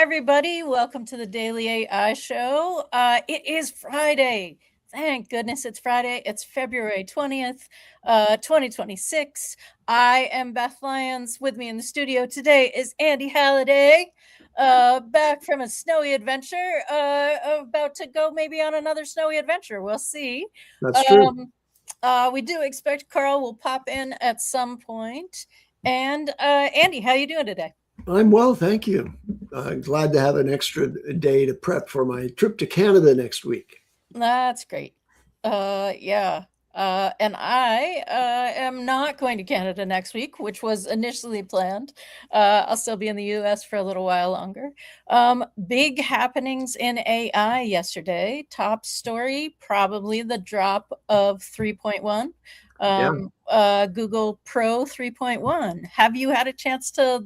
everybody. Welcome to the Daily AI Show. It is Friday. Thank goodness it's Friday. It's February 20th, 2026. I am Beth Lyons. With me in the studio today is Andy Halliday, back from a snowy adventure, about to go maybe on another snowy adventure. We'll see. That's true. We do expect Karl will pop in at some point. And Andy, how you doing today? I'm well, thank you. Glad to have an extra day to prep for my trip to Canada next week. That's great. Yeah. And I am not going to Canada next week, which was initially planned. I'll still be in the US for a little while longer. Big happenings in AI yesterday. Top story, probably the drop of 3.1. Google Pro 3.1. Have you had a chance to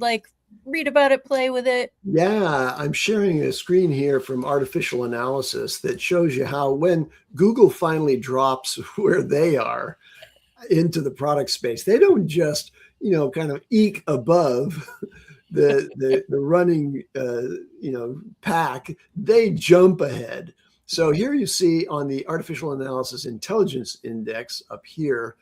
read about it, play with it? Yeah, I'm sharing a screen here from artificial analysis that shows you how when Google finally drops where they are into the product space, they don't just, kind of eke above the running pack, they jump ahead. So here you see on the artificial analysis intelligence index up here,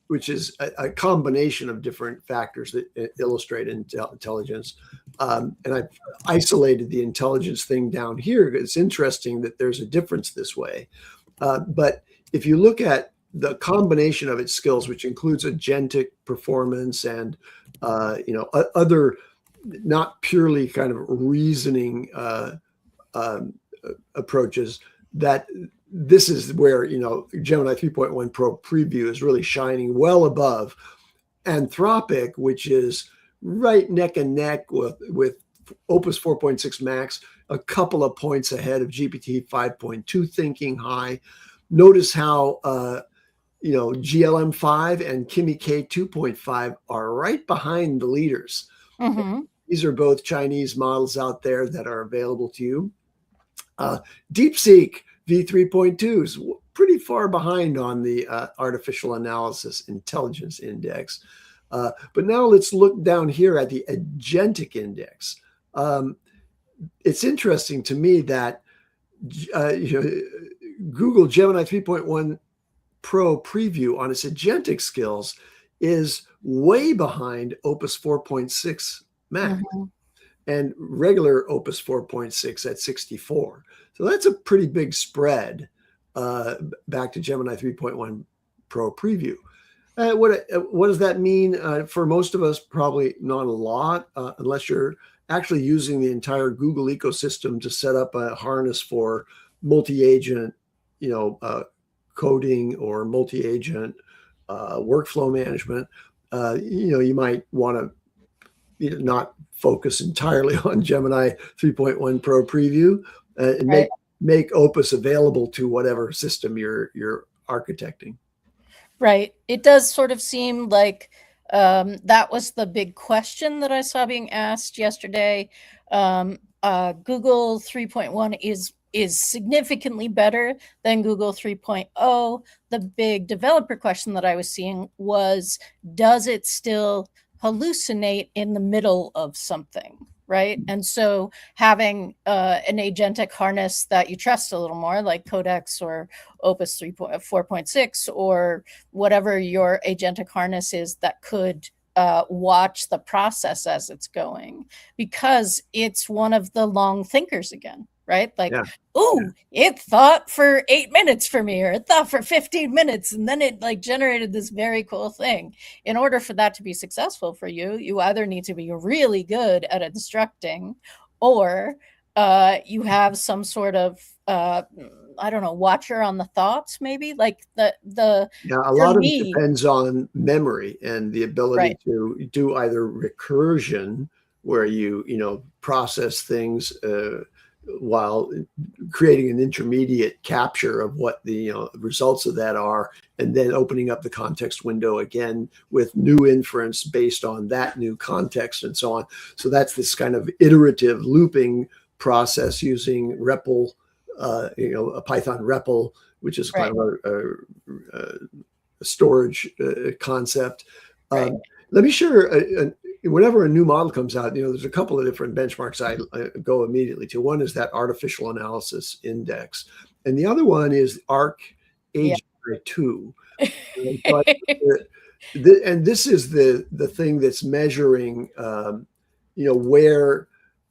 which is a combination of different factors that illustrate intelligence. And I've isolated the intelligence thing down here. It's interesting that there's a difference this way. But if you look at the combination of its skills, which includes agentic performance and other not purely kind of reasoning approaches, that this is where Gemini 3.1 Pro preview is really shining well above Anthropic, which is right neck and neck with Opus 4.6 Max, a couple of points ahead of GPT 5.2 thinking high. Notice how GLM5 and Kimi K 2.5 are right behind the leaders. Mm-hmm. These are both Chinese models out there that are available to you. DeepSeek V3.2 is pretty far behind on the artificial analysis intelligence index. But now let's look down here at the agentic index. It's interesting to me that Google Gemini 3.1 Pro preview on its agentic skills is way behind Opus 4.6 Max and regular Opus 4.6 at 64. So that's a pretty big spread back to Gemini 3.1 Pro preview. What does that mean for most of us? Probably not a lot, unless you're actually using the entire Google ecosystem to set up a harness for multi-agent, coding or multi-agent workflow management. You might want to not focus entirely on Gemini 3.1 Pro preview and make Opus available to whatever system you're architecting. Right. It does sort of seem like that was the big question that I saw being asked yesterday. Google 3.1 is significantly better than Google 3.0. The big developer question that I was seeing was, does it still hallucinate in the middle of something? Right. And so having an agentic harness that you trust a little more, like Codex or Opus 4.6 or whatever your agentic harness is, that could watch the process as it's going, because it's one of the long thinkers again. Right? It thought for 8 minutes for me, or it thought for 15 minutes, and then it generated this very cool thing. In order for that to be successful for you, you either need to be really good at instructing, or you have some sort of watcher on the thoughts, maybe. A lot of it depends on memory and the ability to do either recursion, where you process things while creating an intermediate capture of what the results of that are, and then opening up the context window again with new inference based on that new context and so on. So that's this kind of iterative looping process using REPL, a Python REPL, which is kind of a storage concept. Let me share whenever a new model comes out, there's a couple of different benchmarks I go immediately to. One is that artificial analysis index, and the other one is ARC Yeah. AGI2. But and this is the thing that's measuring, where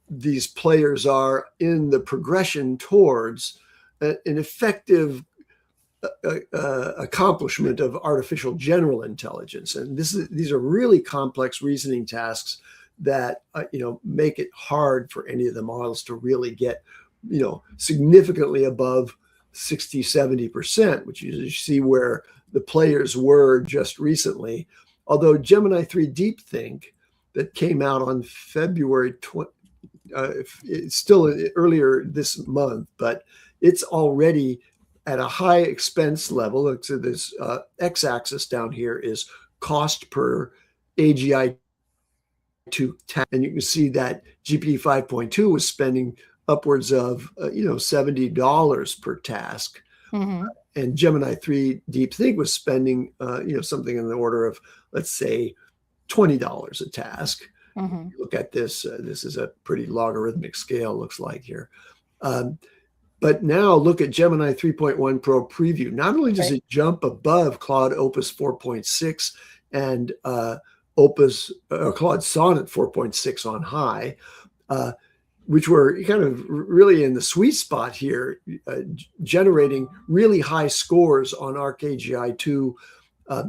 these players are in the progression towards an effective accomplishment of artificial general intelligence. And these are really complex reasoning tasks that make it hard for any of the models to really get significantly above 60-70%, which you see where the players were just recently. Although Gemini 3 Deep Think that came out on February 20, it's still earlier this month, but it's already at a high expense level. So this x-axis down here is cost per AGI2 task, and you can see that GPT 5.2 was spending upwards of $70 per task, and Gemini 3 Deep Think was spending something in the order of, let's say, $20 a task. Look at this. This is a pretty logarithmic scale, looks like here. But now look at Gemini 3.1 Pro Preview. Not only does it jump above Claude Opus 4.6 and Claude Sonnet 4.6 on high, which were kind of really in the sweet spot here, generating really high scores on ArcAGI2,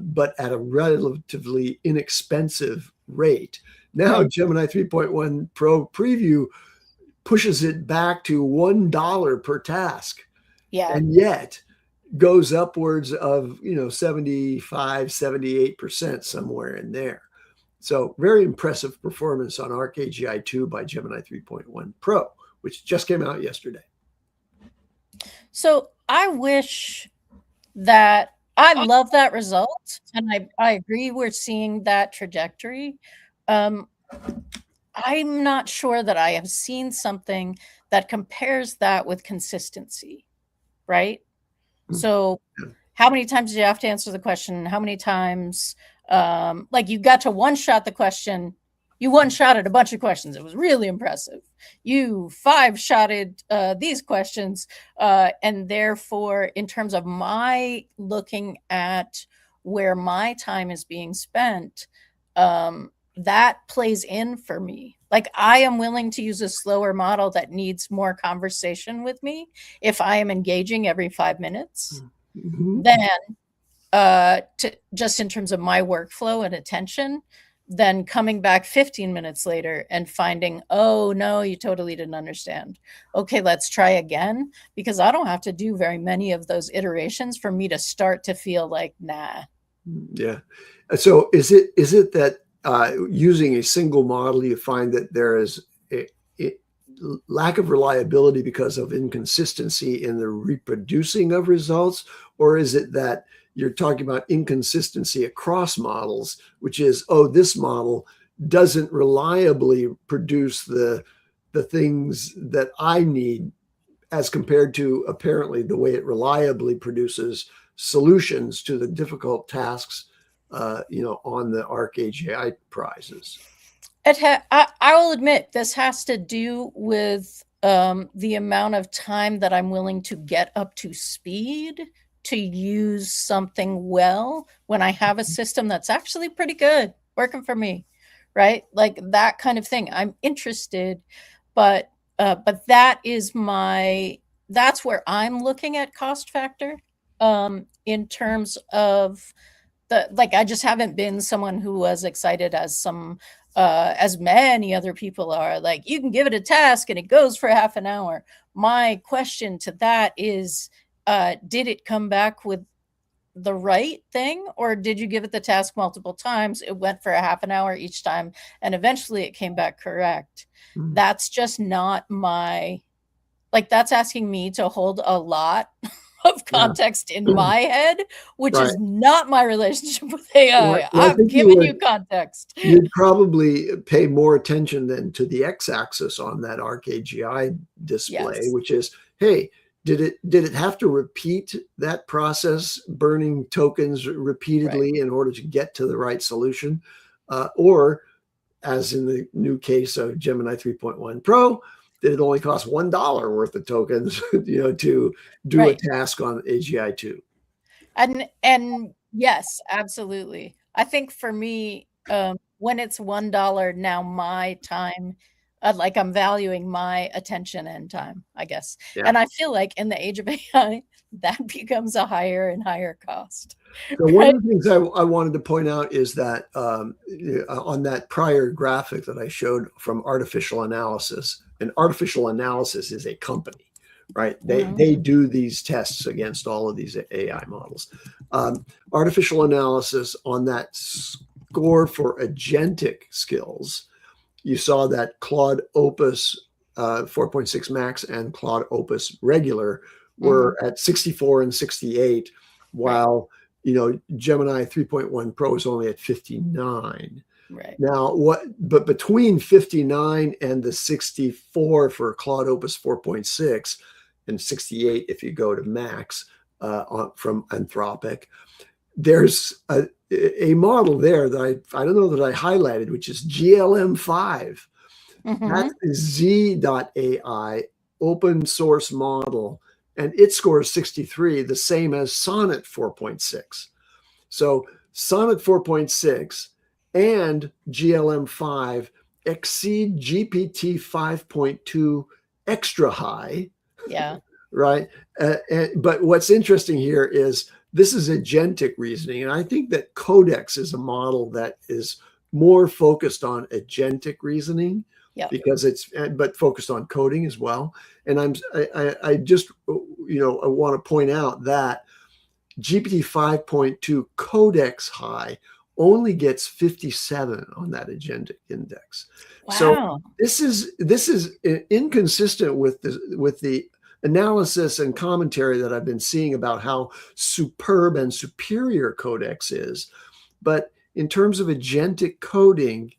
but at a relatively inexpensive rate. Now Gemini 3.1 Pro Preview pushes it back to $1 per task. Yeah. And yet goes upwards of, 75-78%, somewhere in there. So very impressive performance on ArcAGI2 by Gemini 3.1 Pro, which just came out yesterday. So I wish that I love that result, and I agree we're seeing that trajectory. I'm not sure that I have seen something that compares that with consistency, right? So how many times do you have to answer the question? How many times, like you got to one-shot the question, you one-shotted a bunch of questions. It was really impressive. You five-shotted these questions. And therefore, in terms of my looking at where my time is being spent, that plays in for me. Like I am willing to use a slower model that needs more conversation with me if I am engaging every 5 minutes, than just in terms of my workflow and attention, then coming back 15 minutes later and finding, oh no, you totally didn't understand. Okay, let's try again, because I don't have to do very many of those iterations for me to start to feel like, nah. Yeah. So is it that using a single model, you find that there is a lack of reliability because of inconsistency in the reproducing of results? Or is it that you're talking about inconsistency across models, which is, oh, this model doesn't reliably produce the things that I need as compared to apparently the way it reliably produces solutions to the difficult tasks on the ArcAGI prizes? I will admit this has to do with the amount of time that I'm willing to get up to speed to use something well when I have a system that's actually pretty good working for me, right? Like that kind of thing. I'm interested, but that's where I'm looking at cost factor in terms of I just haven't been someone who was excited as many other people are. Like you can give it a task and it goes for half an hour. My question to that is, did it come back with the right thing, or did you give it the task multiple times? It went for a half an hour each time, and eventually it came back correct. That's just not that's asking me to hold a lot of context in my head, which is not my relationship with AI. I'm giving you context. You'd probably pay more attention than to the x-axis on that ArcAGI display, which is, hey, did it have to repeat that process, burning tokens repeatedly in order to get to the right solution? Or as in the new case of Gemini 3.1 Pro, that it only costs $1 worth of tokens, to do a Right. task on AGI 2. And yes, absolutely. I think for me, when it's $1 now, my time, like I'm valuing my attention and time, I guess. Yeah. And I feel like in the age of AI, that becomes a higher and higher cost. So one Right? of the things I wanted to point out is that on that prior graphic that I showed from artificial analysis, and artificial analysis is a company, right? They do these tests against all of these AI models. Artificial analysis on that score for agentic skills, you saw that Claude Opus 4.6 Max and Claude Opus regular were at 64 and 68, while Gemini 3.1 Pro is only at 59. Right. Now, but between 59 and the 64 for Claude Opus 4.6 and 68 if you go to Max from Anthropic, there's a model there that I don't know that I highlighted, which is GLM5. That's the Z.AI open source model, and it scores 63, the same as Sonnet 4.6. So Sonnet 4.6 and GLM5 exceed GPT 5.2 extra high. Yeah. Right. But what's interesting here is this is agentic reasoning. And I think that Codex is a model that is more focused on agentic reasoning, because but focused on coding as well. And I just, I want to point out that GPT 5.2 Codex high only gets 57 on that agentic index. Wow. So this is inconsistent with the analysis and commentary that I've been seeing about how superb and superior Codex is. But in terms of agentic coding,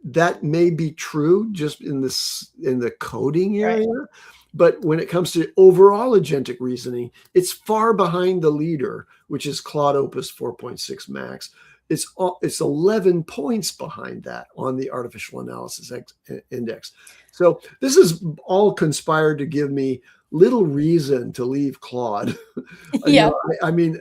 that may be true just in the coding area. Right. But when it comes to overall agentic reasoning, it's far behind the leader, which is Claude Opus 4.6 Max. It's 11 points behind that on the artificial analysis index. So this is all conspired to give me little reason to leave Claude. Yeah. I mean,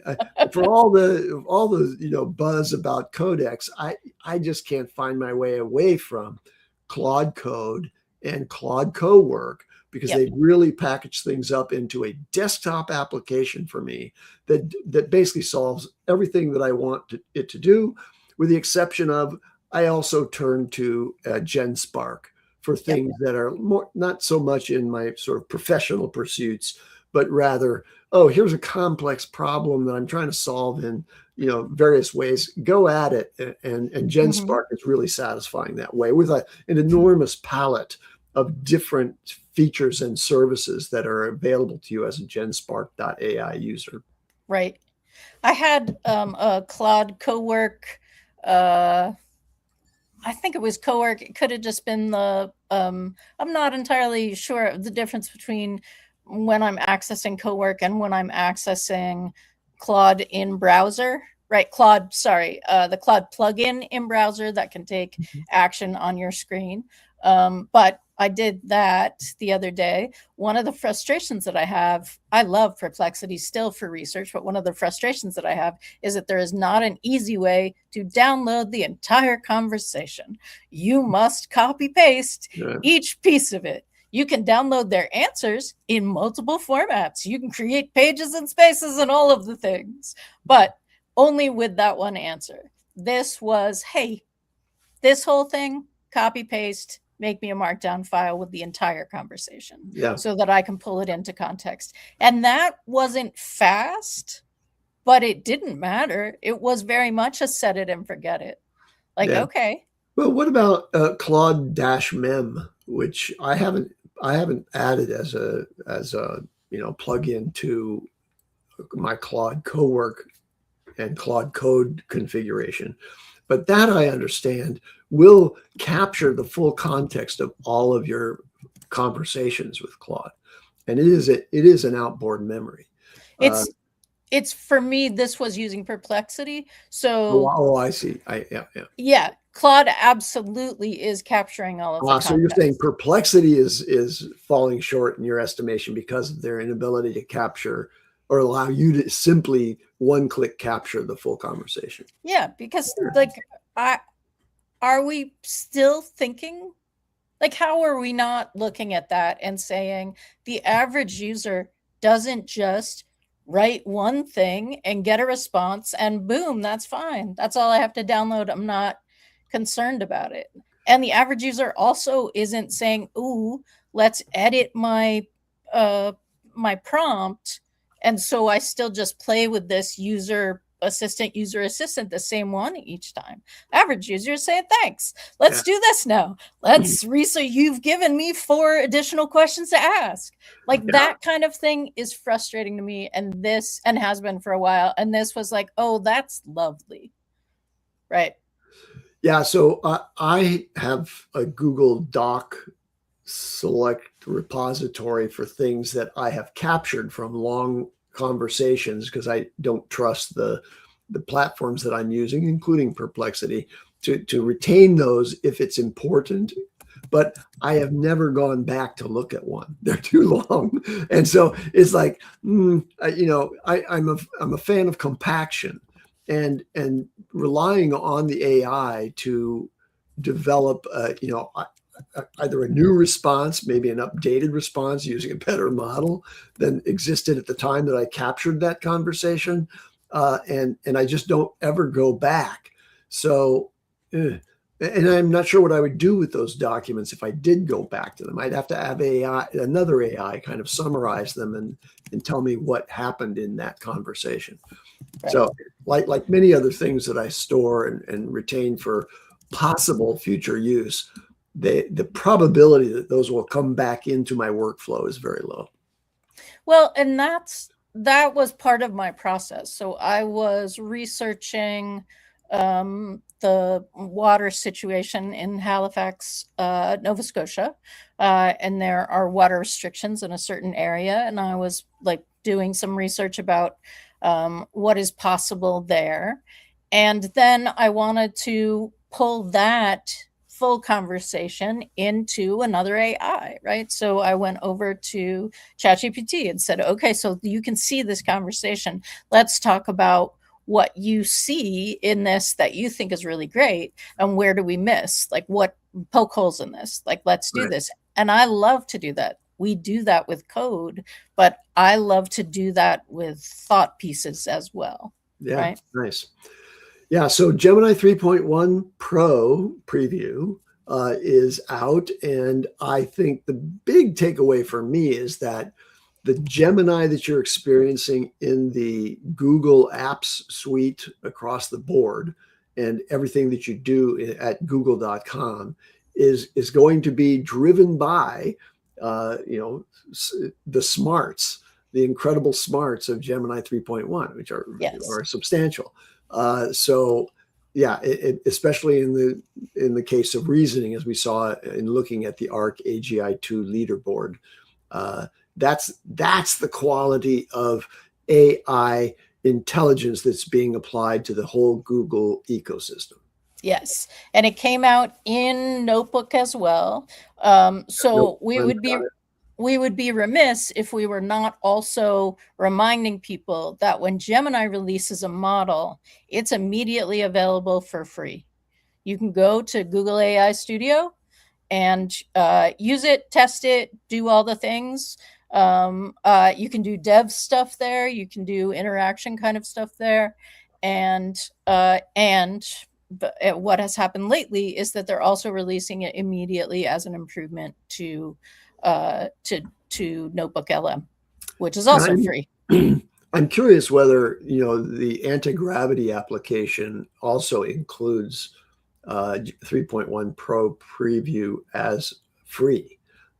for all the buzz about Codex, I just can't find my way away from Claude Code and Claude Cowork, because they really package things up into a desktop application for me that basically solves everything that I want it to do, with the exception of I also turn to GenSpark for things that are not so much in my sort of professional pursuits, but rather, here's a complex problem that I'm trying to solve in various ways. Go at it, and GenSpark is really satisfying that way, with an enormous palette of different features and services that are available to you as a GenSpark.ai user. Right. I had a Claude Cowork. I think it was Cowork. It could have just been the, I'm not entirely sure of the difference between when I'm accessing Cowork and when I'm accessing Claude in browser, right? The Claude plugin in browser that can take action on your screen. But I did that the other day. One of the frustrations that I love Perplexity still for research, but one of the frustrations that I have is that there is not an easy way to download the entire conversation. You must copy paste each piece of it. You can download their answers in multiple formats. You can create pages and spaces and all of the things, but only with that one answer. This was, hey, this whole thing, copy paste, make me a markdown file with the entire conversation so that I can pull it into context. And that wasn't fast, but it didn't matter. It was very much a set it and forget it. Okay. Well, what about Claude-Mem, which I haven't added as a plugin to my Claude Cowork and Claude Code configuration. But that, I understand, will capture the full context of all of your conversations with Claude, and it is an outboard memory. it's for me, this was using Perplexity. Oh, So oh, I see. Yeah. yeah, Claude absolutely is capturing all of the So you're saying context. Perplexity is falling short in your estimation because of their inability to capture or allow you to simply one-click capture the full conversation. Yeah, because like, I are we still thinking, like, how are we not looking at that and saying the average user doesn't just write one thing and get a response and boom, that's fine. That's all I have to download. I'm not concerned about it. And the average user also isn't saying, "Ooh, let's edit my my prompt." And so I still just play with this user assistant, the same one each time. Average user is saying, "Thanks. Let's do this now. Let's research. You've given me 4 additional questions to ask." Like, that kind of thing is frustrating to me, and has been for a while. And this was like, oh, that's lovely, right? Yeah. So I have a Google Doc select repository for things that I have captured from long conversations because I don't trust the platforms that I'm using, including Perplexity, to retain those if it's important. But I have never gone back to look at one. They're too long, and so it's like, I'm a fan of compaction, and relying on the AI to develop, either a new response, maybe an updated response using a better model than existed at the time that I captured that conversation. And I just don't ever go back. So, and I'm not sure what I would do with those documents if I did go back to them. I'd have to have another AI kind of summarize them and tell me what happened in that conversation. Right. So like many other things that I store and retain for possible future use, the probability that those will come back into my workflow is very low. Well, and that was part of my process. So I was researching the water situation in Halifax, Nova Scotia, and there are water restrictions in a certain area. And I was like doing some research about what is possible there. And then I wanted to pull that full conversation into another AI, right? So I went over to ChatGPT and said, okay, so you can see this conversation. Let's talk about what you see in this that you think is really great, and where do we miss? Like, what poke holes in this? Like, let's do this. And I love to do that. We do that with code, but I love to do that with thought pieces as well. Yeah, right? Nice. Yeah, so Gemini 3.1 Pro preview is out. And I think the big takeaway for me is that the Gemini that you're experiencing in the Google Apps suite across the board and everything that you do at google.com is going to be driven by, the smarts, the incredible smarts of Gemini 3.1, which are substantial. So yeah, especially in the case of reasoning, as we saw in looking at the ARC AGI2 leaderboard, that's the quality of AI intelligence that's being applied to the whole Google ecosystem. Yes, and it came out in Notebook as well. So we would be remiss if we were not also reminding people that when Gemini releases a model, it's immediately available for free. You can go to Google AI Studio and use it, test it, do all the things. You can do dev stuff there. You can do interaction kind of stuff there. And what has happened lately is that they're also releasing it immediately as an improvement to Notebook LM, which is also free. I'm curious whether the anti-gravity application also includes 3.1 Pro preview as free.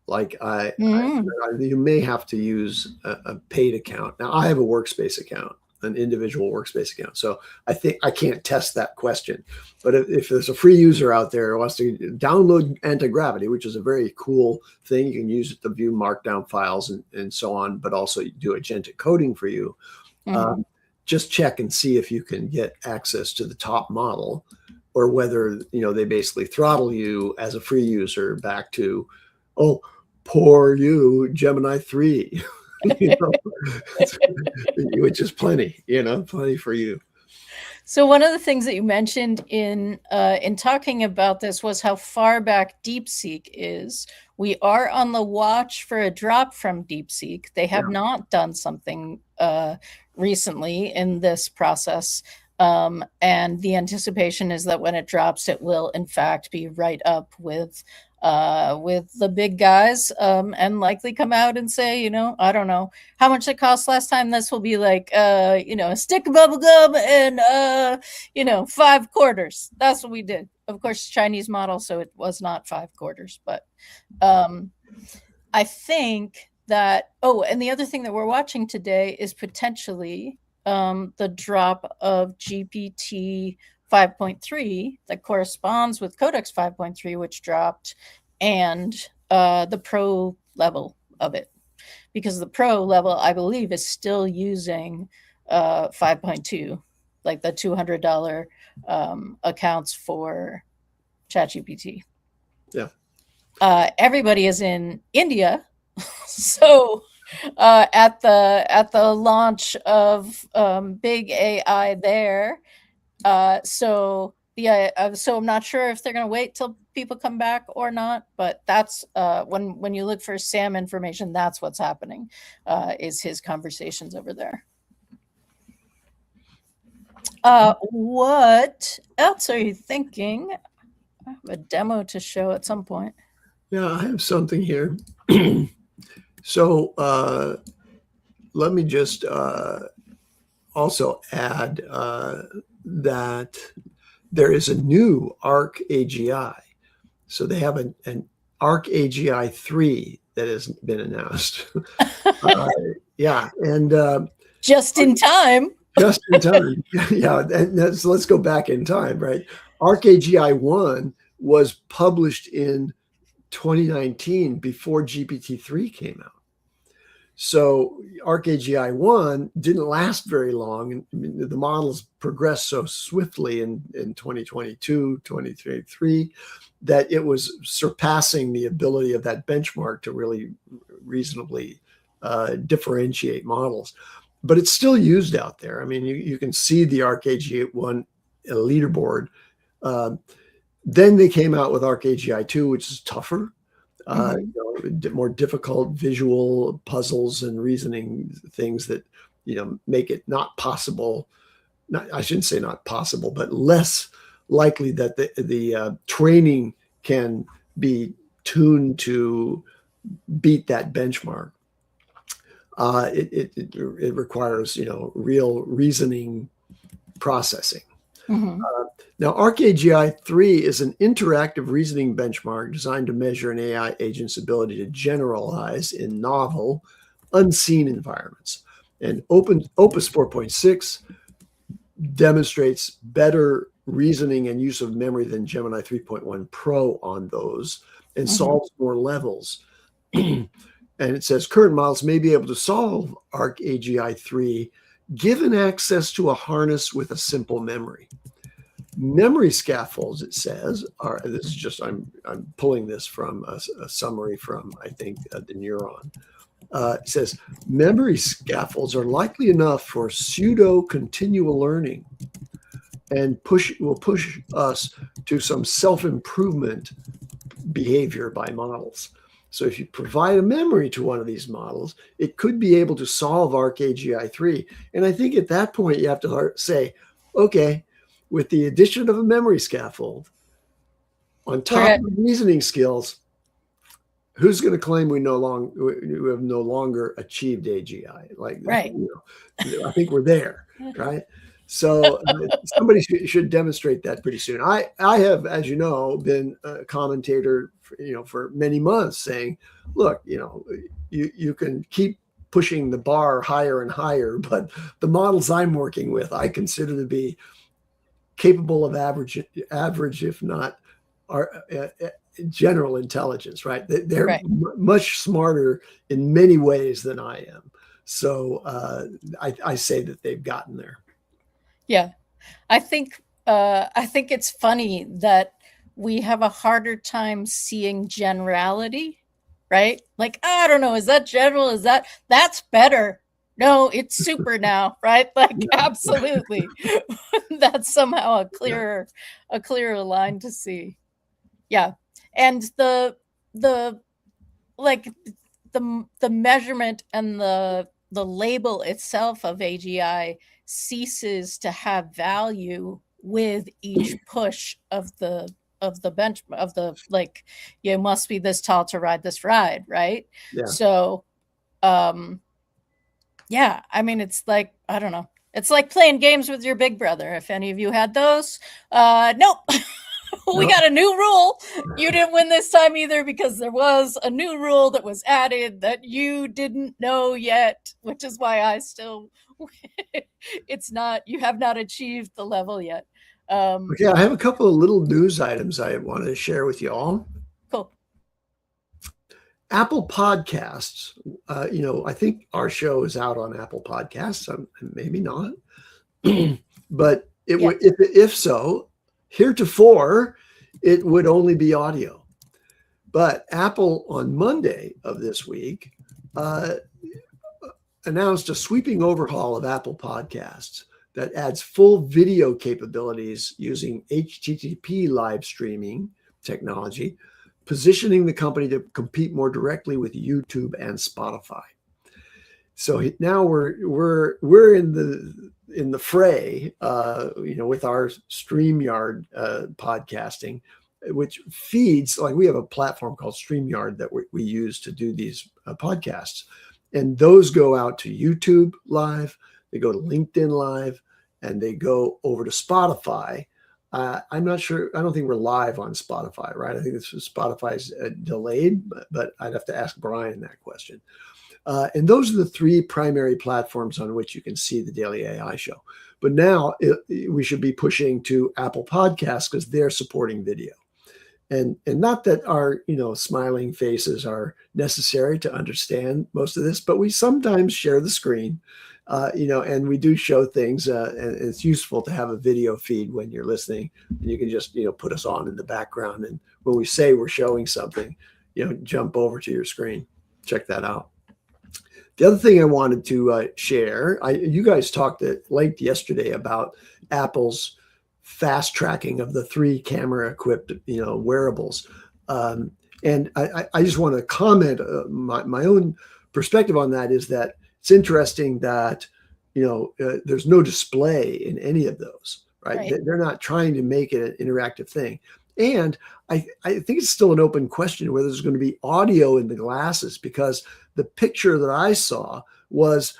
Like you may have to use a paid account. Now I have a workspace account, an individual workspace account. So I think I can't test that question. But if there's a free user out there who wants to download anti-gravity, which is a very cool thing, you can use it to view markdown files and so on, but also do agentic coding for you. just check and see if you can get access to the top model, or whether, they basically throttle you as a free user back to, oh, poor you, Gemini 3, which is plenty, plenty for you. So one of the things that you mentioned in talking about this was how far back DeepSeek is. We are on the watch for a drop from DeepSeek. They have not done something recently in this process. And the anticipation is that when it drops, it will in fact be right up with the big guys, and likely come out and say, I don't know how much it cost last time. This will be like, a stick of bubble gum and, 5 quarters. That's what we did. Of course, Chinese model, so it was not 5 quarters. But I think that, and the other thing that we're watching today is potentially the drop of GPT 5.3 that corresponds with Codex 5.3, which dropped, and the pro level of it, because the pro level, I believe, is still using 5.2, like the $200 accounts for ChatGPT. Yeah. Everybody is in India, so at the launch of big AI there. So I'm not sure if they're going to wait till people come back or not, but that's when you look for Sam information, that's what's happening, is his conversations over there. What else are you thinking? I have a demo to show at some point. Yeah, I have something here. So let me just also add that there is a new ARC AGI. So they have an ARC AGI 3 that has been announced. And just in time. Just in time. Yeah, and so let's go back in time, right? ARC AGI 1 was published in 2019 before GPT-3 came out. So ARC AGI 1 didn't last very long. And the models progressed so swiftly in 2022, 2023, that it was surpassing the ability of that benchmark to really reasonably differentiate models. But it's still used out there. I mean, you can see the ARC AGI 1 leaderboard. Then they came out with ARC AGI 2, which is tougher. More difficult visual puzzles and reasoning things that make it not possible. I shouldn't say not possible, but less likely that the training can be tuned to beat that benchmark. It requires real reasoning processing. Now, ARC AGI 3 is an interactive reasoning benchmark designed to measure an AI agent's ability to generalize in novel, unseen environments. And Opus 4.6 demonstrates better reasoning and use of memory than Gemini 3.1 Pro on those, and solves more levels. And it says current models may be able to solve ARC AGI 3 given access to a harness with a simple memory. Memory scaffolds, it says, this is just, I'm pulling this from a summary from, I think, the Neuron. It says memory scaffolds are likely enough for pseudo continual learning and will push us to some self-improvement behavior by models. So if you provide a memory to one of these models, it could be able to solve ARC AGI 3. And I think at that point, you have to say, okay, with the addition of a memory scaffold on top of reasoning skills, who's going to claim we have no longer achieved AGI? Right. I think we're there, right? So somebody should demonstrate that pretty soon. I have, as you know, been a commentator for many months saying, look, you can keep pushing the bar higher and higher, but the models I'm working with, I consider to be capable of average, if not general intelligence, right? They're much smarter in many ways than I am. So I say that they've gotten there. Yeah. I think it's funny that we have a harder time seeing generality, right? Like, I don't know, is that general? That's better? No, it's super now, right? Like, absolutely. That's somehow a clearer line to see. Yeah. And the like the measurement and the label itself of AGI ceases to have value with each push of the bench of the, like, you must be this tall to ride this ride, right? Yeah. So yeah, I mean, it's like, I don't know, it's like playing games with your big brother. If any of you had those, nope. We got a new rule. You didn't win this time either, because there was a new rule that was added that you didn't know yet, which is why I still it's not, you have not achieved the level yet. Okay, I have a couple of little news items I wanted to share with you all. Cool. Apple Podcasts, I think our show is out on Apple Podcasts. Maybe not, but if so, heretofore, it would only be audio. But Apple on Monday of this week announced a sweeping overhaul of Apple Podcasts that adds full video capabilities using HTTP live streaming technology, positioning the company to compete more directly with YouTube and Spotify. So now we're in the fray, with our StreamYard podcasting, which feeds, like, we have a platform called StreamYard that we use to do these podcasts, and those go out to YouTube Live, they go to LinkedIn Live, and they go over to Spotify. I'm not sure. I don't think we're live on Spotify, right? I think Spotify's delayed, but I'd have to ask Brian that question. And those are the three primary platforms on which you can see the Daily AI Show. But now we should be pushing to Apple Podcasts because they're supporting video. And not that our, smiling faces are necessary to understand most of this, but we sometimes share the screen, and we do show things. And it's useful to have a video feed when you're listening. And you can just, put us on in the background. And when we say we're showing something, jump over to your screen. Check that out. The other thing I wanted to share, you guys talked at length yesterday about Apple's fast tracking of the 3 camera equipped, wearables. And I just want to comment, my own perspective on that is that it's interesting that, there's no display in any of those, right? They're not trying to make it an interactive thing. And I think it's still an open question whether there's going to be audio in the glasses, because the picture that I saw was,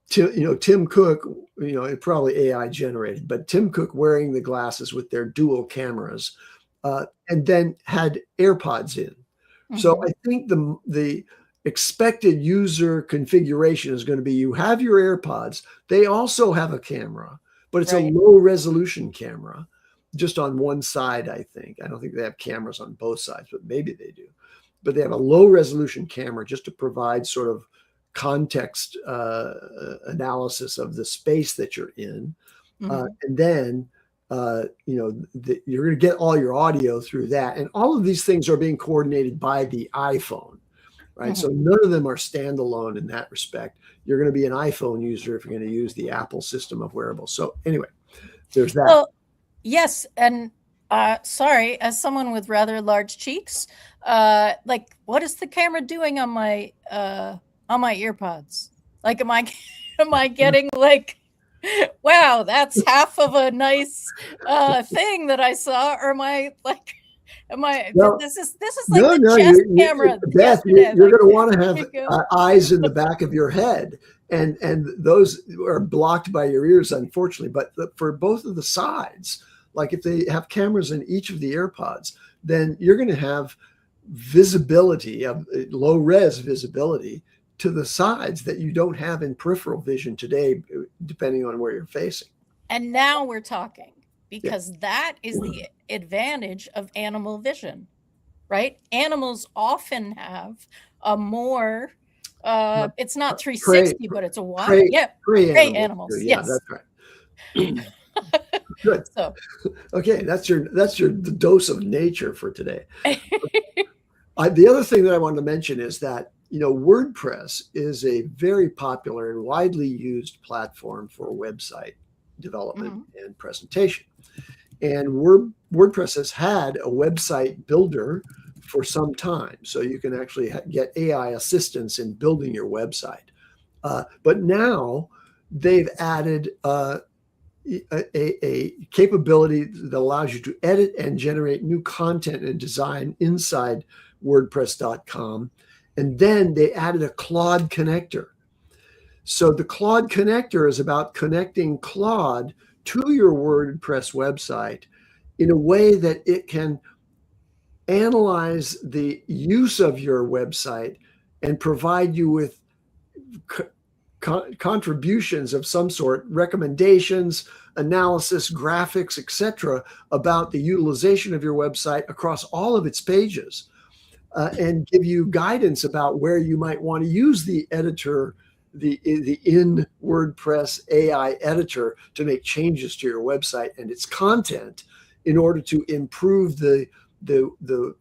Tim Cook, it probably AI generated, but Tim Cook wearing the glasses with their dual cameras, and then had AirPods in. Mm-hmm. So I think the expected user configuration is going to be, you have your AirPods, they also have a camera, but it's a low resolution camera just on one side, I think. I don't think they have cameras on both sides, but maybe they do. But they have a low resolution camera just to provide sort of context analysis of the space that you're in. Mm-hmm. And then, you're going to get all your audio through that. And all of these things are being coordinated by the iPhone, right? Mm-hmm. So none of them are standalone in that respect. You're going to be an iPhone user if you're going to use the Apple system of wearables. So anyway, there's that. Well, yes. And sorry, as someone with rather large cheeks, what is the camera doing on my earpods? Like, am I getting like, wow, that's half of a nice thing that I saw, or am I like, this is like the chest camera? Beth, you're going to want to have eyes in the back of your head, and those are blocked by your ears, unfortunately. But for both of the sides, like if they have cameras in each of the AirPods, then you're going to have visibility, of low res visibility to the sides that you don't have in peripheral vision today, depending on where you're facing. And now we're talking, because that is the advantage of animal vision, right? Animals often have a more It's not Prey, 360, but it's a wide. prey, Yeah, prey prey animals. animals. Yeah, Yes. that's right. Good. So Okay, that's your dose of nature for today. The other thing that I wanted to mention is that WordPress is a very popular and widely used platform for website development and presentation. And WordPress has had a website builder for some time, so you can actually get AI assistance in building your website. But now they've added a capability that allows you to edit and generate new content and design inside WordPress.com. And then they added a Claude connector. So the Claude connector is about connecting Claude to your WordPress website in a way that it can analyze the use of your website and provide you with contributions of some sort, recommendations, analysis, graphics, etc., about the utilization of your website across all of its pages, and give you guidance about where you might want to use the editor, the in WordPress AI editor, to make changes to your website and its content in order to improve the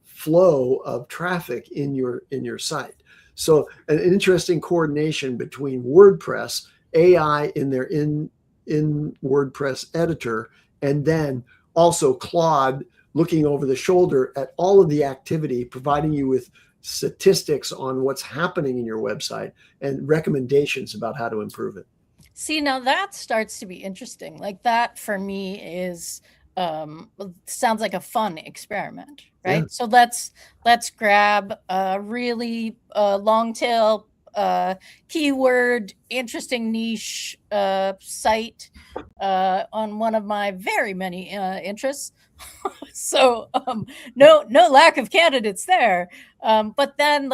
flow of traffic in your site. So an interesting coordination between WordPress, AI in their in WordPress editor, and then also Claude looking over the shoulder at all of the activity, providing you with statistics on what's happening in your website and recommendations about how to improve it. See, now that starts to be interesting. Like that for me is sounds like a fun experiment, right? Yeah. So let's grab a really long tail keyword, interesting niche site on one of my very many interests. So no lack of candidates there. But then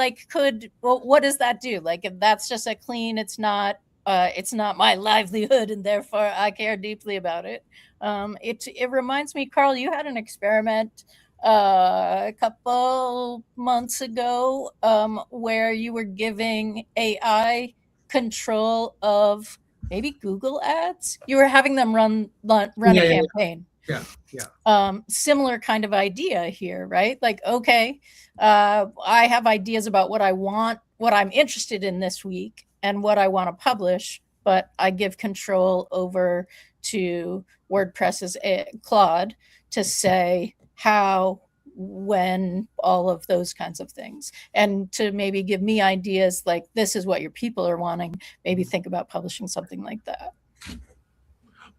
what does that do? Like if that's just a clean, it's not my livelihood and therefore I care deeply about it. It reminds me, Karl, you had an experiment a couple months ago where you were giving AI control of maybe Google ads. You were having them run a campaign. Yeah. Similar kind of idea here, right? Like, okay, I have ideas about what I want, what I'm interested in this week, and what I want to publish, but I give control over to WordPress's Claude to say how, when, all of those kinds of things, and to maybe give me ideas like, this is what your people are wanting. Maybe think about publishing something like that.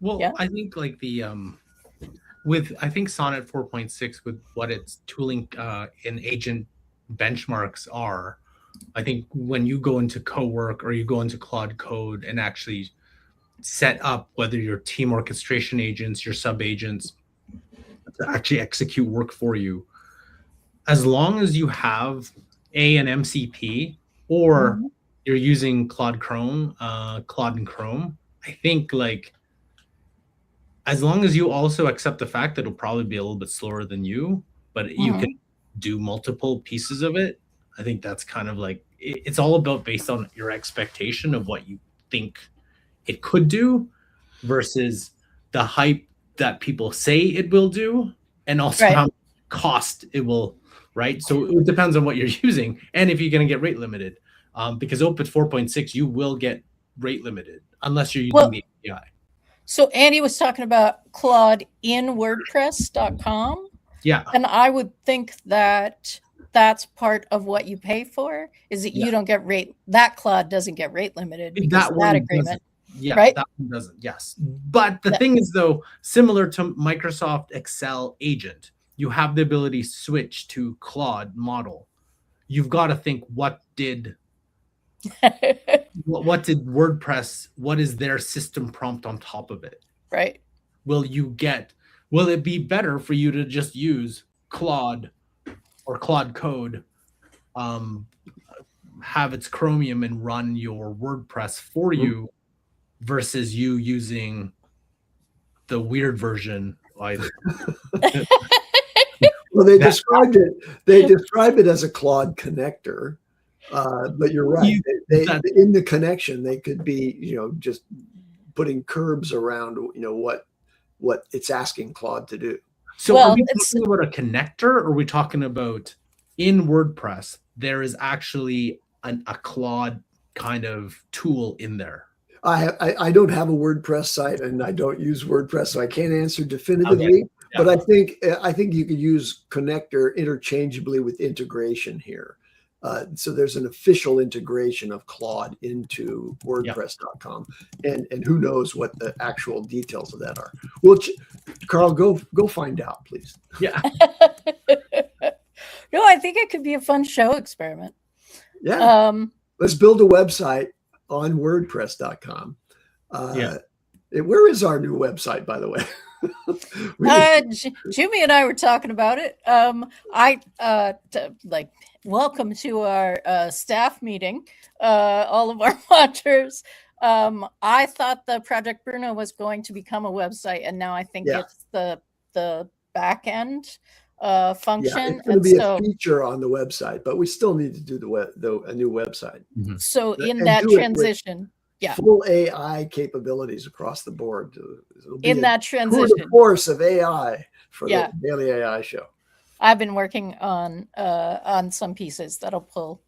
Well, Yeah. I think like the with I think Sonnet 4.6 with what its tooling and agent benchmarks are, I think when you go into Cowork or you go into Claude Code and actually set up whether your team orchestration agents, your sub agents to actually execute work for you, as long as you have an MCP or you're using Claude and Chrome, I think like as long as you also accept the fact that it'll probably be a little bit slower than you, but you can do multiple pieces of it. I think that's kind of like, it's all about based on your expectation of what you think it could do versus the hype that people say it will do, and also how much cost it will, right? So it depends on what you're using and if you're going to get rate limited. Because Opus 4.6, you will get rate limited unless you're using the API. So Andy was talking about Claude in WordPress.com. Yeah. And I would think that that's part of what you pay for, is that you don't get that Claude doesn't get rate limited because of that agreement. Yeah, right? That one doesn't, yes. But the thing is though, similar to Microsoft Excel agent, you have the ability to switch to Claude model. You've got to think, what did WordPress, what is their system prompt on top of it? Right. Will it be better for you to just use Claude or Claude Code, have its Chromium and run your WordPress for you versus you using the weird version either? Well, they describe it as a Claude connector. But you're right. They in the connection, they could be, just putting curbs around, what it's asking Claude to do. So are we talking about a connector, or are we talking about in WordPress, there is actually a Claude kind of tool in there? I don't have a WordPress site and I don't use WordPress, so I can't answer definitively. Okay. Yeah. But I think you could use connector interchangeably with integration here. So there's an official integration of Claude into WordPress.com, and who knows what the actual details of that are. Well, Karl, go find out, please. Yeah. No, I think it could be a fun show experiment. Yeah. Let's build a website on WordPress.com. Where is our new website, by the way? Jyunmi and I were talking about it. Welcome to our staff meeting, all of our watchers. I thought the Project Bruno was going to become a website, and now I think it's the back end function. Yeah, it's going to be a feature on the website, but we still need to do a new website. Mm-hmm. So in that transition, full AI capabilities across the board. In that transition, the force of AI for the Daily AI Show. I've been working on some pieces that'll pull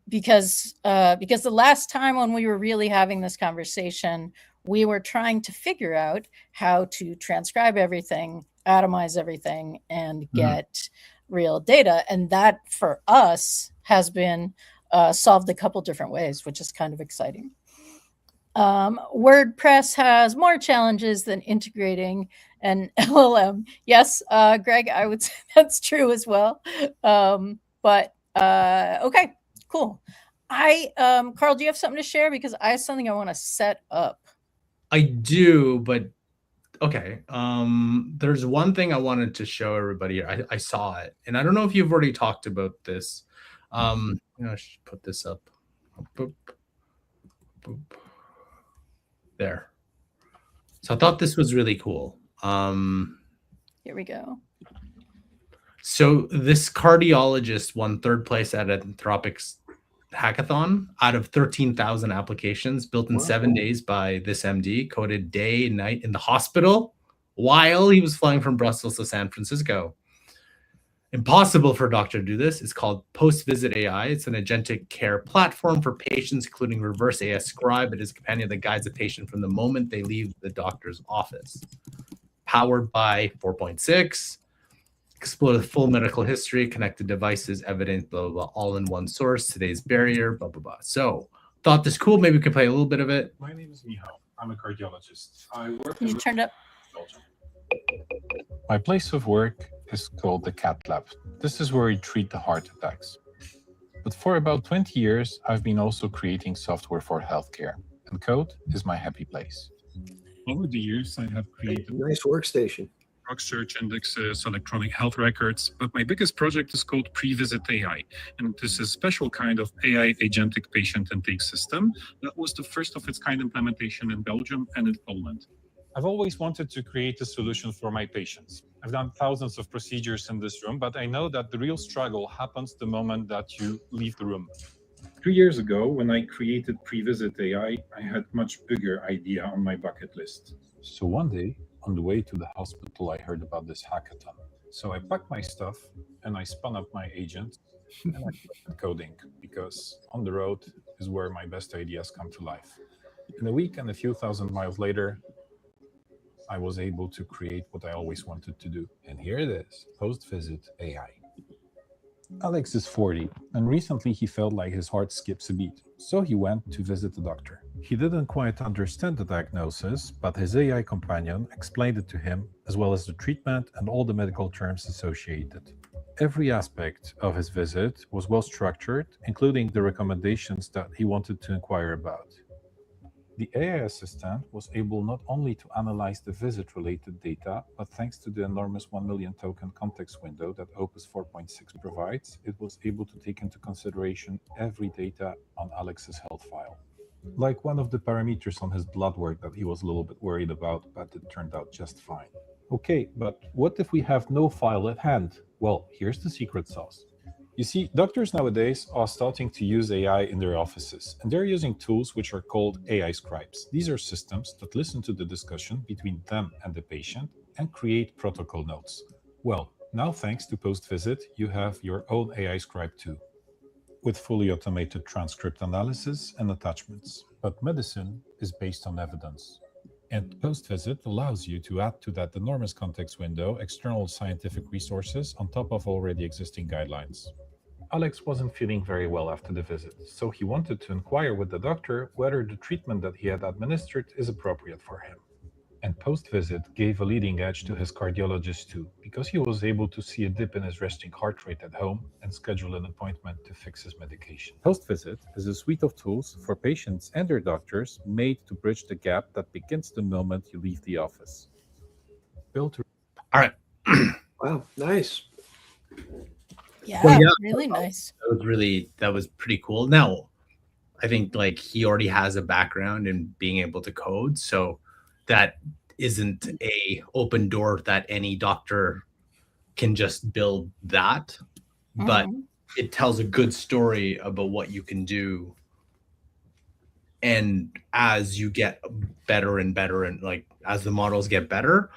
because the last time when we were really having this conversation, we were trying to figure out how to transcribe everything, atomize everything, and get real data, and that for us has been solved a couple different ways, which is kind of exciting. WordPress has more challenges than integrating an LLM. Yes, Greg, I would say that's true as well. But okay, cool. Karl, do you have something to share? Because I have something I want to set up. I do, but okay. There's one thing I wanted to show everybody. I saw it, and I don't know if you've already talked about this. I should put this up. Boop, boop. There. So I thought this was really cool. Here we go. So this cardiologist won 3rd place at Anthropic's hackathon out of 13,000 applications built in 7 days by this MD, coded day and night in the hospital while he was flying from Brussels to San Francisco. Impossible for a doctor to do this. It's called Post-Visit AI. It's an agentic care platform for patients, including reverse AI scribe. It is a companion that guides the patient from the moment they leave the doctor's office. Powered by 4.6, explore the full medical history, connected devices, evidence, blah, blah, blah, all in one source, today's barrier, blah, blah, blah. So thought this cool. Maybe we could play a little bit of it. My name is Michał. I'm a cardiologist. I work Can you turn it up? Belgium. My place of work is called the Cath Lab. This is where we treat the heart attacks. But for about 20 years, I've been also creating software for healthcare, and code is my happy place. Over the years, I have created nice workstation, drug search indexes, electronic health records, but my biggest project is called Pre-Visit AI, and this is a special kind of AI agentic patient intake system that was the first of its kind implementation in Belgium and in Poland. I've always wanted to create a solution for my patients. I've done thousands of procedures in this room, but I know that the real struggle happens the moment that you leave the room. 3 years ago, when I created Pre-Visit AI, I had much bigger idea on my bucket list. So one day, on the way to the hospital, I heard about this hackathon. So I packed my stuff and I spun up my agent and I started coding, because on the road is where my best ideas come to life. In a week and a few thousand miles later, I was able to create what I always wanted to do. And here it is, Post-Visit AI. Alex is 40, and recently he felt like his heart skips a beat, so he went to visit the doctor. He didn't quite understand the diagnosis, but his AI companion explained it to him, as well as the treatment and all the medical terms associated. Every aspect of his visit was well structured, including the recommendations that he wanted to inquire about. The AI assistant was able not only to analyze the visit-related data, but thanks to the enormous 1 million token context window that Opus 4.6 provides, it was able to take into consideration every data on Alex's health file. Like one of the parameters on his blood work that he was a little bit worried about, but it turned out just fine. Okay, but what if we have no file at hand? Well, here's the secret sauce. You see, doctors nowadays are starting to use AI in their offices, and they're using tools which are called AI scribes. These are systems that listen to the discussion between them and the patient and create protocol notes. Well, now thanks to post-visit, you have your own AI scribe too, with fully automated transcript analysis and attachments. But medicine is based on evidence. And post-visit allows you to add to that enormous context window external scientific resources on top of already existing guidelines. Alex wasn't feeling very well after the visit, so he wanted to inquire with the doctor whether the treatment that he had administered is appropriate for him. And post-visit gave a leading edge to his cardiologist too, because he was able to see a dip in his resting heart rate at home and schedule an appointment to fix his medication. Post-visit is a suite of tools for patients and their doctors made to bridge the gap that begins the moment you leave the office. Built to All right. Wow, nice. Yeah, Well, yeah. really nice. That was pretty cool. Now, I think like he already has a background in being able to code, so that isn't a open door that any doctor can just build that, but it tells a good story about what you can do. And as you get better and better, and like as the models get better,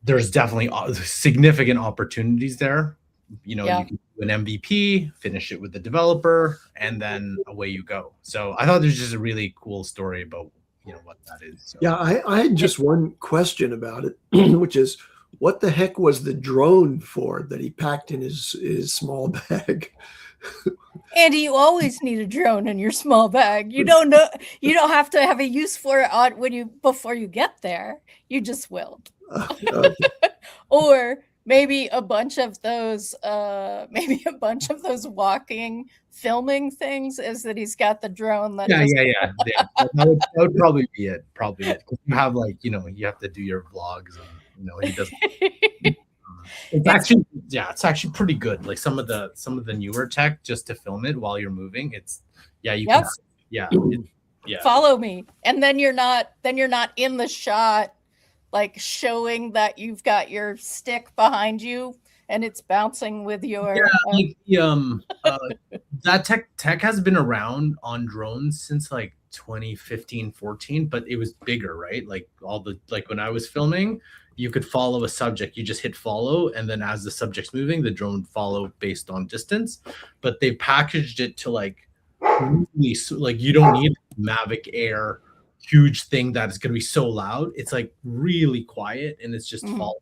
there's definitely significant opportunities there. You know, you can do an MVP, finish it with the developer, and then away you go. So I thought there's just a really cool story about, you know, what that is. So. Yeah, I had just one question about it, which is, what the heck was the drone for that he packed in his small bag? Andy, you always need a drone in your small bag. You don't know, you don't have to have a use for it on before you get there. You just will. Okay. Or maybe a bunch of those walking filming things is that he's got the drone that Yeah. That would probably be it. You have like, you know, you have to do your vlogs and, you know, he doesn't it's actually pretty good. Like some of the newer tech just to film it while you're moving, follow me. And then you're not in the shot like showing that you've got your stick behind you and it's bouncing with your that tech has been around on drones since like 2015 14, but it was bigger, right? Like when I was filming, you could follow a subject, you just hit follow, and then as the subject's moving, the drone would follow based on distance. But they packaged it to like really, like you don't need Mavic Air huge thing that is going to be so loud. It's like really quiet and it's just follow.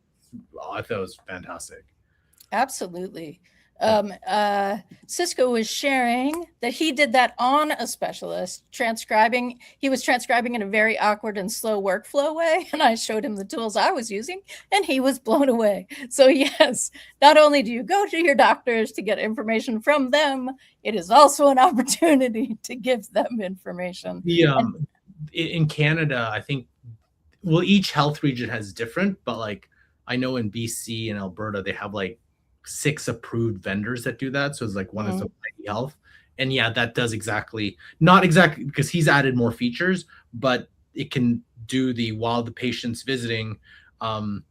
I thought it was fantastic. Absolutely. Cisco was sharing that he did that on a specialist transcribing. He was transcribing in a very awkward and slow workflow way. And I showed him the tools I was using and he was blown away. So yes, not only do you go to your doctors to get information from them, it is also an opportunity to give them information. In Canada, I think, well, each health region has different, but like I know in BC and Alberta, they have like 6 approved vendors that do that. So it's like one is Mighty Health. And yeah, that does not exactly because he's added more features, but it can do while the patient's visiting. And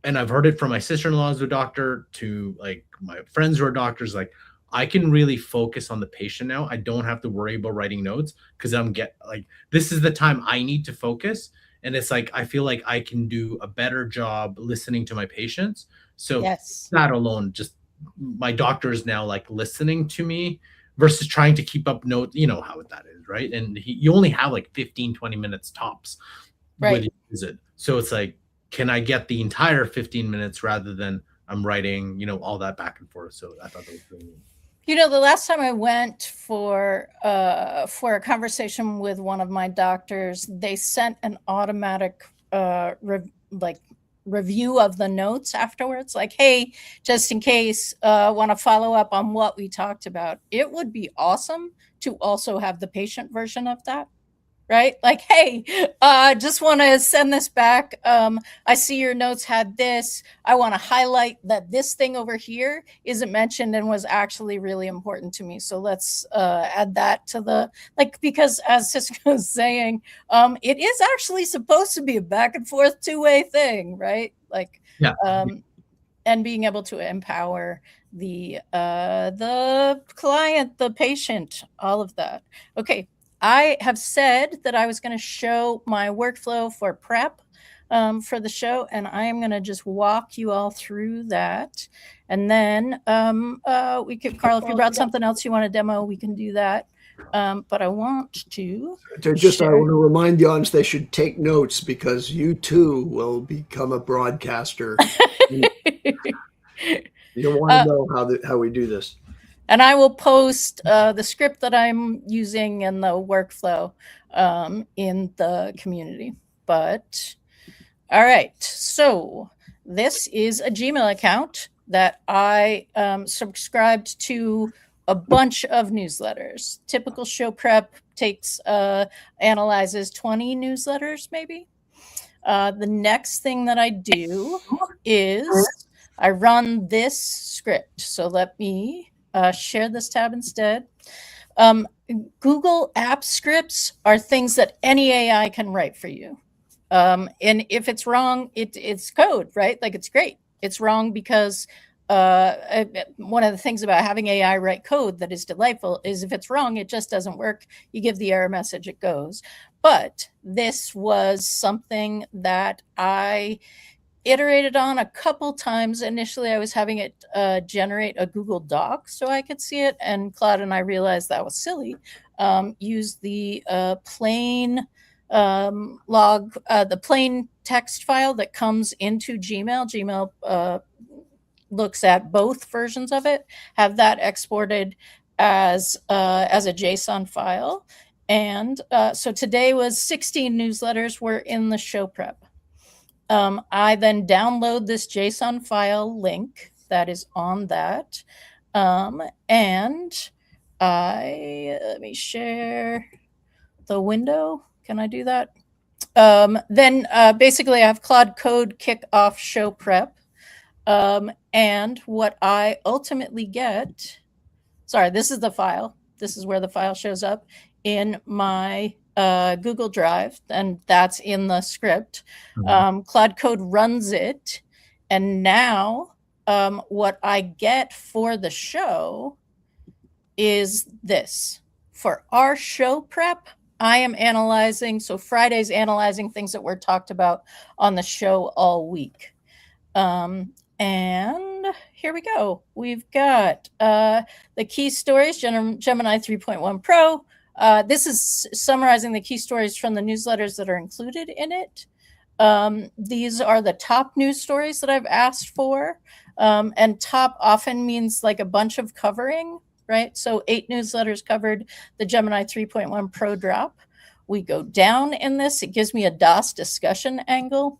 I've heard it from my sister-in-law who's a doctor to like my friends who are doctors, like I can really focus on the patient now. I don't have to worry about writing notes because this is the time I need to focus. And it's like, I feel like I can do a better job listening to my patients. So that alone, just my doctor is now like listening to me versus trying to keep up notes. You know how that is, right? And you only have like 15, 20 minutes tops with your visit. So it's like, can I get the entire 15 minutes rather than I'm writing, you know, all that back and forth. So I thought that was really neat. You know, the last time I went for a conversation with one of my doctors, they sent an automatic review of the notes afterwards. Like, hey, just in case, want to follow up on what we talked about. It would be awesome to also have the patient version of that. Right? Like, hey, just want to send this back. I see your notes had this. I want to highlight that this thing over here isn't mentioned and was actually really important to me. So let's add that to because as Cisco is saying, it is actually supposed to be a back and forth two-way thing, right? Like, and being able to empower the client, the patient, all of that. Okay, I have said that I was going to show my workflow for prep for the show, and I am going to just walk you all through that. And then we could, Karl, if you brought something else you want to demo, we can do that. But I want to I want to remind the audience they should take notes, because you too will become a broadcaster. You want to know how we do this. And I will post the script that I'm using and the workflow in the community. But all right, so this is a Gmail account that I subscribed to a bunch of newsletters. Typical show prep takes analyzes 20 newsletters, maybe. The next thing that I do is I run this script. So let me share this tab instead. Google App scripts are things that any AI can write for you. And if it's wrong, it's code, right? Like, it's great. It's wrong because one of the things about having AI write code that is delightful is if it's wrong, it just doesn't work. You give the error message, it goes. But this was something that I iterated on a couple times. Initially, I was having it generate a Google Doc so I could see it, and Claude and I realized that was silly. Use the plain the plain text file that comes into Gmail. Gmail looks at both versions of it, have that exported as a JSON file. And so today was 16 newsletters were in the show prep. I then download this JSON file link that is on that. And let me share the window. Can I do that? Then basically I have Claude Code kick off show prep. And what I ultimately get, sorry, this is the file. This is where the file shows up in my Google Drive, and that's in the script. Claude Code runs it. And now what I get for the show is this. For our show prep, I am analyzing, so Friday's analyzing things that were talked about on the show all week. And here we go. We've got the key stories, Gemini 3.1 Pro. This is summarizing the key stories from the newsletters that are included in it. These are the top news stories that I've asked for. And top often means like a bunch of covering, right? So 8 newsletters covered the Gemini 3.1 Pro drop. We go down in this. It gives me a DOS discussion angle.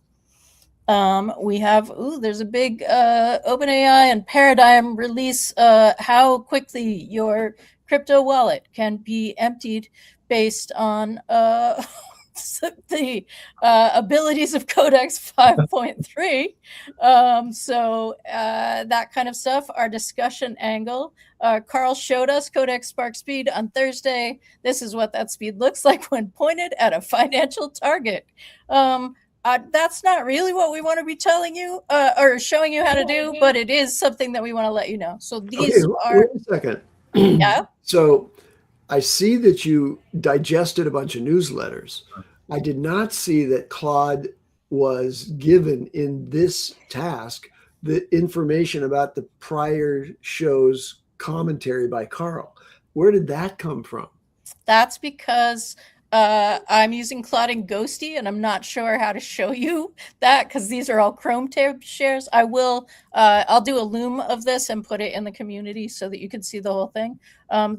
We have, there's a big OpenAI and Paradigm release, how quickly your crypto wallet can be emptied based on the abilities of Codex 5.3. So that kind of stuff, our discussion angle. Karl showed us Codex Spark Speed on Thursday. This is what that speed looks like when pointed at a financial target. That's not really what we want to be telling you or showing you how to do, but it is something that we want to let you know. So these are... Wait a second. Yeah? So I see that you digested a bunch of newsletters. I did not see that Claude was given in this task the information about the prior show's commentary by Karl. Where did that come from? That's because I'm using Claude and Ghosty, and I'm not sure how to show you that because these are all Chrome tab shares. I will, I'll do a loom of this and put it in the community so that you can see the whole thing.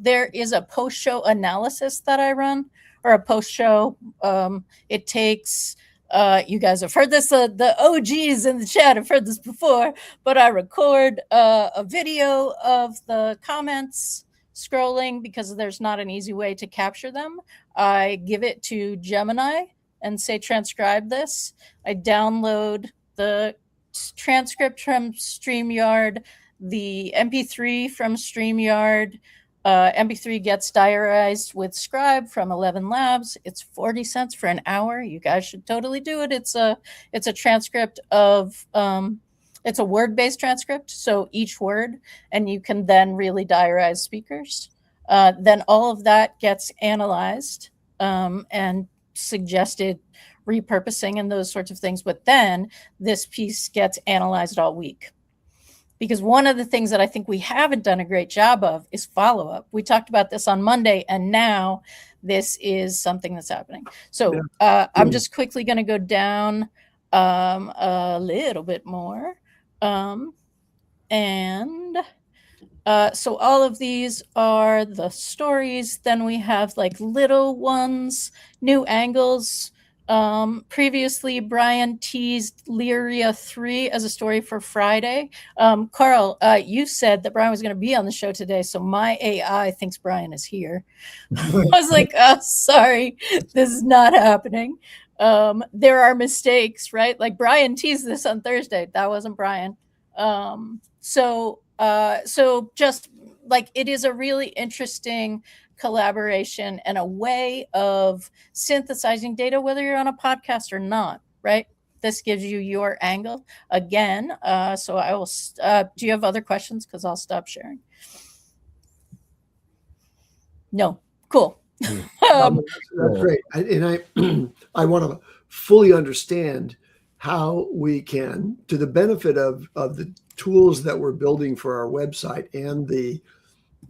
There is a post-show analysis that I run, or a post-show. It takes, you guys have heard this, the OGs in the chat have heard this before, but I record a video of the comments scrolling because there's not an easy way to capture them. I give it to Gemini and say, transcribe this. I download the transcript from StreamYard, the MP3 from StreamYard. MP3 gets diarized with Scribe from 11 Labs. It's 40 cents for an hour. You guys should totally do it. It's a transcript of It's a word-based transcript, so each word, and you can then really diarize speakers. Then all of that gets analyzed and suggested repurposing and those sorts of things. But then this piece gets analyzed all week. Because one of the things that I think we haven't done a great job of is follow-up. We talked about this on Monday, and now this is something that's happening. So I'm just quickly going to go down a little bit more. So all of these are the stories. Then we have like little ones, new angles. Previously, Brian teased Lyria 3 as a story for Friday. Karl, you said that Brian was going to be on the show today, so my AI thinks Brian is here. I was like, oh, sorry, this is not happening. There are mistakes, right? Like Brian teased this on Thursday. That wasn't Brian. So just like it is a really interesting collaboration and a way of synthesizing data, whether you're on a podcast or not, right? This gives you your angle again. So I will, do you have other questions? Because I'll stop sharing. No, cool. That's great. I want to fully understand how we can, to the benefit of the tools that we're building for our website and the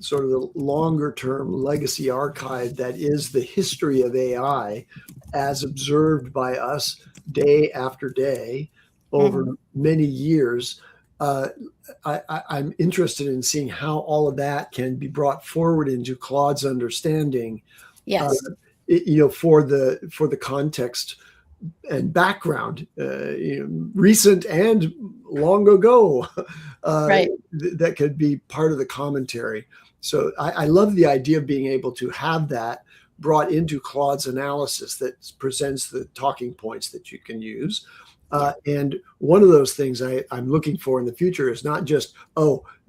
sort of the longer term legacy archive that is the history of AI as observed by us day after day over many years. I'm interested in seeing how all of that can be brought forward into Claude's understanding. Yes. For the context and background, recent and long ago, right. That could be part of the commentary. So I love the idea of being able to have that brought into Claude's analysis that presents the talking points that you can use. And one of those things I'm looking for in the future is not just,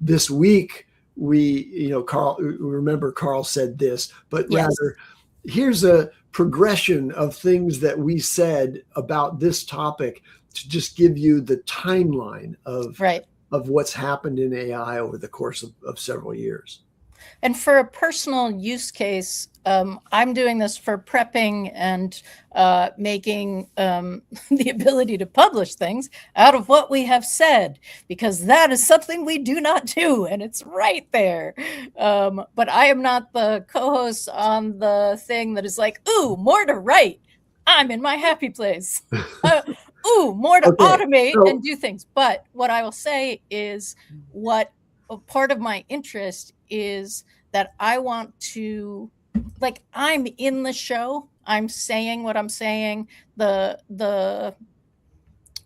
this week Karl, remember Karl said this, but rather here's a progression of things that we said about this topic to just give you the timeline of what's happened in AI over the course of several years. And for a personal use case, I'm doing this for prepping and making the ability to publish things out of what we have said, because that is something we do not do, and it's right there. But I am not the co-host on the thing that is like, ooh, more to write. I'm in my happy place. More to automate and do things. But what I will say is what part of my interest is that I want to, like, I'm in the show. I'm saying what I'm saying. What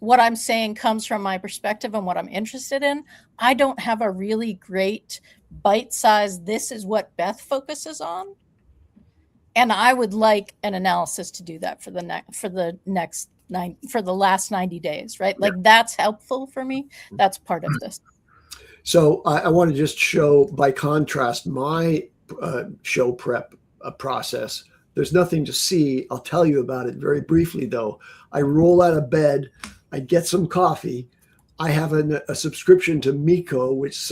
I'm saying comes from my perspective and what I'm interested in. I don't have a really great bite-sized, this is what Beth focuses on. And I would like an analysis to do that for the last 90 days, right? Like that's helpful for me. That's part of this. So I want to just show, by contrast, my show prep process. There's nothing to see. I'll tell you about it very briefly, though. I roll out of bed. I get some coffee. I have a subscription to Miko, which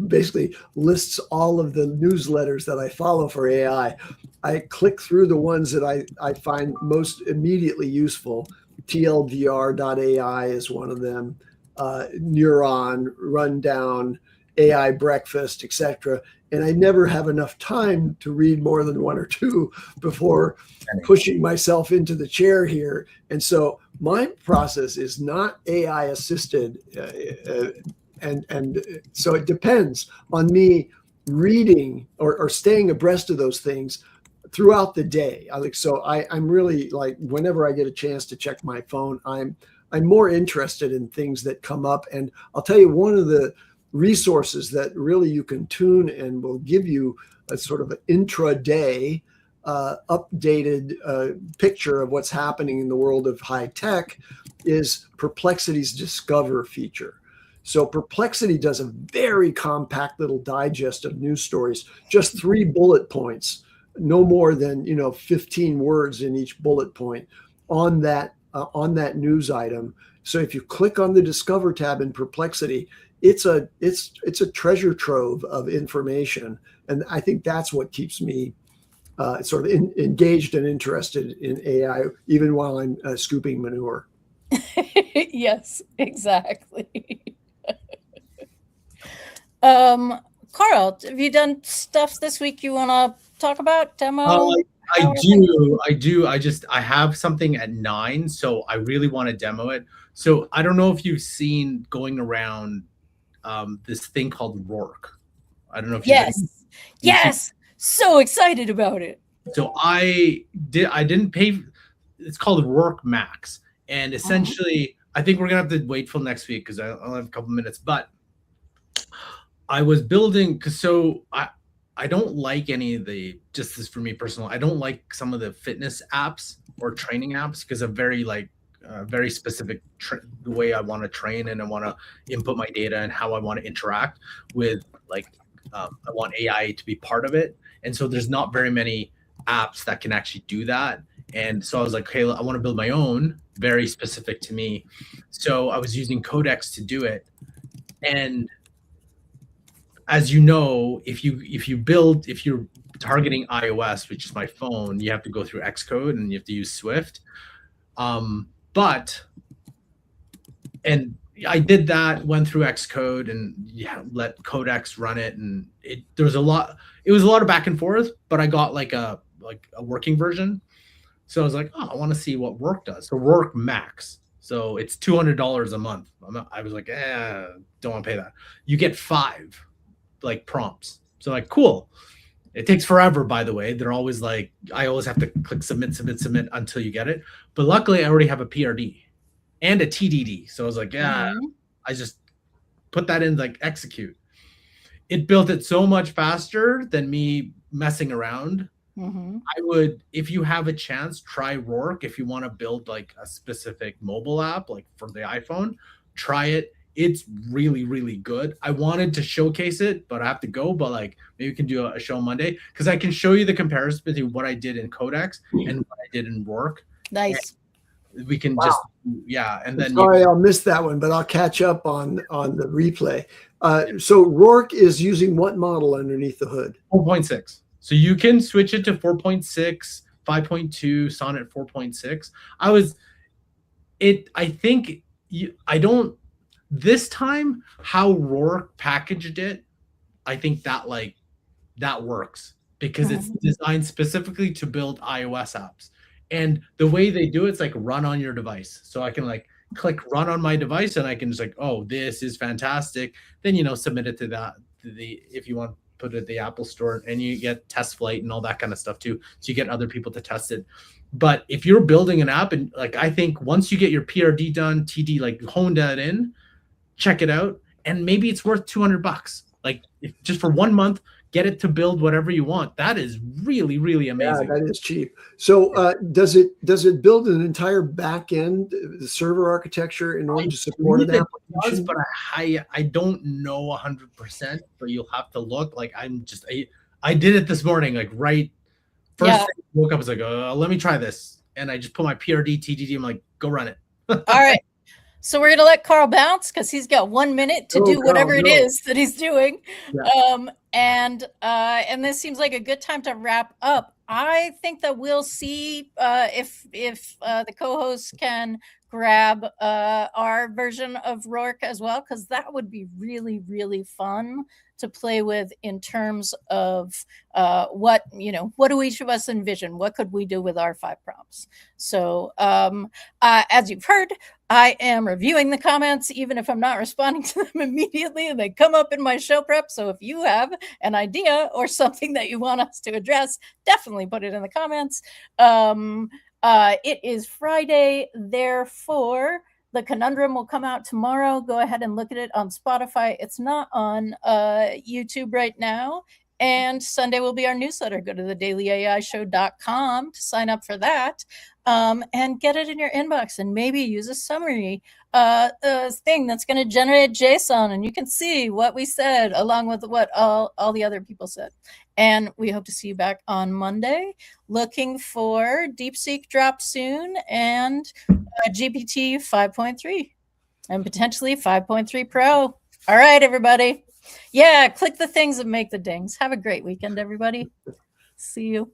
basically lists all of the newsletters that I follow for AI. I click through the ones that I find most immediately useful. TLDR.ai is one of them. Neuron, Rundown, AI Breakfast, etc. And I never have enough time to read more than one or two before pushing myself into the chair here. And so my process is not AI assisted. And so it depends on me reading or staying abreast of those things throughout the day. I'm really like, whenever I get a chance to check my phone, I'm more interested in things that come up. And I'll tell you, one of the resources that really you can tune and will give you a sort of an intraday updated picture of what's happening in the world of high tech is Perplexity's Discover feature. So Perplexity does a very compact little digest of news stories, just 3 bullet points, no more than 15 words in each bullet point on that news item. So if you click on the Discover tab in Perplexity, it's a treasure trove of information, and I think that's what keeps me sort of engaged and interested in AI, even while I'm scooping manure. Yes, exactly. Karl, have you done stuff this week you want to talk about? Demo? I do. I have something at 9, so I really want to demo it. So I don't know if you've seen going around this thing called Rourke. I don't know if Yes. So excited about it. So I didn't pay. It's called Rourke Max, and essentially, I think we're gonna have to wait till next week because I only have a couple minutes. But I was building I don't like any of the, just this for me personal, I don't like some of the fitness apps or training apps because I'm very very specific the way I want to train, and I want to input my data and how I want to interact with I want AI to be part of it. And so there's not very many apps that can actually do that. And so I was like, hey, I want to build my own, very specific to me. So I was using Codex to do it. And as you know, if you're targeting iOS, which is my phone, you have to go through Xcode and you have to use Swift. And I did that, went through Xcode and let Codex run it. And it was a lot of back and forth, but I got like a working version. So I was like, oh, I want to see what Rourke does. So Rourke Max. So it's $200 a month. I was like, don't want to pay that. You get 5 prompts. So cool. It takes forever, by the way. They're always like, I always have to click submit until you get it. But luckily I already have a PRD and a TDD. So I was like, I just put that in, execute. It built it so much faster than me messing around. I would, if you have a chance, try Rourke. If you want to build a specific mobile app, for the iPhone, try it. It's really, really good. I wanted to showcase it, but I have to go. But maybe we can do a show Monday because I can show you the comparison between what I did in Codex and what I did in Rourke. Nice. And we can and then sorry, I'll miss that one, but I'll catch up on the replay. So Rourke is using what model underneath the hood? 4.6. So you can switch it to 4.6, 5.2, Sonnet 4.6. This time how Rourke packaged it, I think that works because it's designed specifically to build iOS apps. And the way they do it's run on your device. So I can click run on my device and I can just oh, this is fantastic. Then, submit it to if you want, put it at the Apple Store, and you get test flight and all that kind of stuff too. So you get other people to test it. But if you're building an app and I think once you get your PRD done, TD, hone that in, check it out. And maybe it's worth $200. Just for 1 month, get it to build whatever you want. That is really, really amazing. Yeah, that is cheap. So does it build an entire back end, the server architecture in order to support an application? But I don't know 100%, but you'll have to look. I did it this morning, right first thing I woke up, I was like, let me try this. And I just put my PRD, TDD, I'm like, go run it. All right. So we're going to let Karl bounce because he's got 1 minute to do whatever it is that he's doing. Yeah. And this seems like a good time to wrap up. I think that we'll see if the co-hosts can grab our version of Rourke as well, because that would be really, really fun to play with in terms of what do each of us envision? What could we do with our 5 prompts? So as you've heard, I am reviewing the comments, even if I'm not responding to them immediately, and they come up in my show prep. So if you have an idea or something that you want us to address, definitely put it in the comments. It is Friday, therefore the Conundrum will come out tomorrow. Go ahead and look at it on Spotify. It's not on YouTube right now. And Sunday will be our newsletter. Go to thedailyAIshow.com to sign up for that. and get it in your inbox, and maybe use a summary thing that's going to generate JSON, and you can see what we said along with what all the other people said. And we hope to see you back on Monday. Looking for DeepSeek drop soon, and GPT 5.3 and potentially 5.3 Pro. All right, everybody. Yeah, click the things that make the dings. Have a great weekend, everybody. See you.